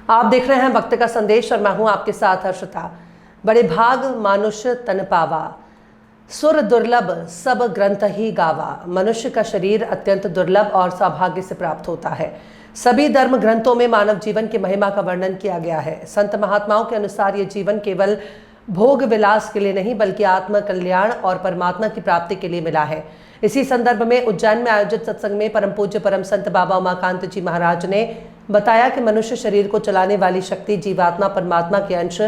आप देख रहे हैं वक्त का संदेश और मैं हूं आपके साथ हर्षिता। बड़े भाग मानुष तन पावा, सुर दुर्लभ सब ग्रंथ ही गावा। मनुष्य का शरीर अत्यंत दुर्लभ और सौभाग्य से प्राप्त होता है। सभी धर्म ग्रंथों में मानव जीवन की महिमा का वर्णन किया गया है। संत महात्माओं के अनुसार ये जीवन केवल भोग विलास के लिए नहीं बल्कि आत्म कल्याण और परमात्मा की प्राप्ति के लिए मिला है। इसी संदर्भ में उज्जैन में आयोजित सत्संग में परम पूज्य परम संत बाबा उमाकांत जी महाराज ने बताया कि मनुष्य शरीर को चलाने वाली शक्ति जीवात्मा परमात्मा के अंश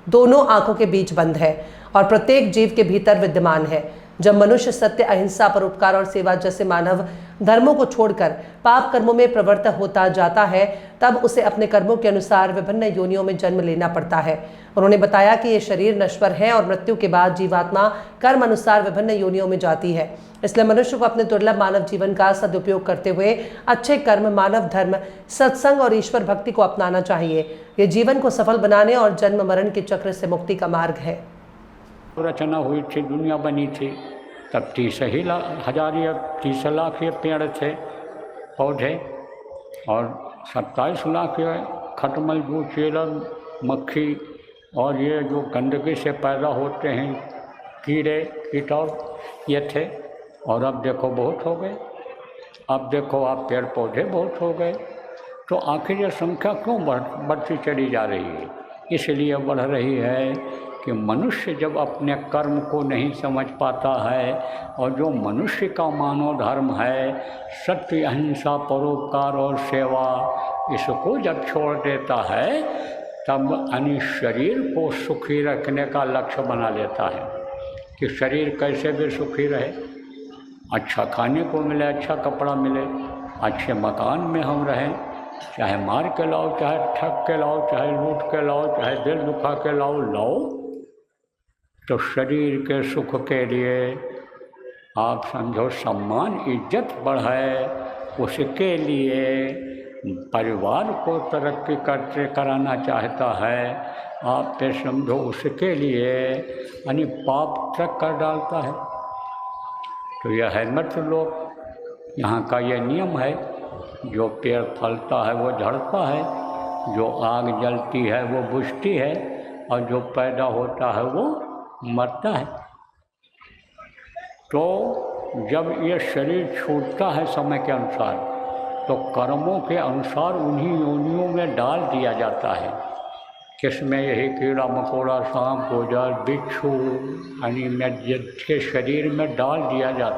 दोनों आंखों के बीच बंद है और प्रत्येक जीव के भीतर विद्यमान है। जब मनुष्य सत्य, अहिंसा, परोपकार और सेवा जैसे मानव धर्मों को छोड़कर पाप कर्मों में प्रवृत्त होता जाता है, तब उसे अपने कर्मों के अनुसार विभिन्न योनियों में जन्म लेना पड़ता है। उन्होंने बताया कि ये शरीर नश्वर है और मृत्यु के बाद जीवात्मा कर्म अनुसार विभिन्न योनियों में जाती है। इसलिए मनुष्य को अपने दुर्लभ मानव जीवन का सदुपयोग करते हुए अच्छे कर्म, मानव धर्म, सत्संग और ईश्वर भक्ति को अपनाना चाहिए। ये जीवन को सफल बनाने और जन्म मरण के चक्र से मुक्ति का मार्ग है। रचना हुई थी, दुनिया बनी थी, तब 30 लाख ये पेड़ थे, पौधे, और 27 लाख ये खटमल, जू, चेलम, मक्खी और ये जो गंदगी से पैदा होते हैं कीड़े कीटौर, ये थे। और अब देखो बहुत हो गए। अब देखो आप पेड़ पौधे बहुत हो गए। तो आखिर ये संख्या क्यों बढ़ती चली जा रही है? इसलिए बढ़ रही है कि मनुष्य जब अपने कर्म को नहीं समझ पाता है और जो मनुष्य का मानव धर्म है, सत्य, अहिंसा, परोपकार और सेवा, इसको जब छोड़ देता है तब अन्य शरीर को सुखी रखने का लक्ष्य बना लेता है कि शरीर कैसे भी सुखी रहे, अच्छा खाने को मिले, अच्छा कपड़ा मिले, अच्छे मकान में हम रहें, चाहे मार के लाओ, चाहे ठग के लाओ, चाहे लूट के लाओ, चाहे दिल दुखा के लाओ। तो शरीर के सुख के लिए आप समझो सम्मान, इज्जत बढ़े, उसके लिए परिवार को तरक्की कराना चाहता है, आप पे समझो उसके लिए यानी पाप तक कर डालता है। तो यह है मृत्यु लोक। यहाँ का ये नियम है, जो पेड़ फलता है वो झड़ता है, जो आग जलती है वो बुझती है और जो पैदा होता है वो मरता है। तो जब ये शरीर छूटता है समय के अनुसार, तो कर्मों के अनुसार उन्हीं योनियों में डाल दिया जाता है। किसमें यही कीड़ा मकोड़ा, सांप, गोजर, बिच्छू यानी में के शरीर में डाल दिया जाता है।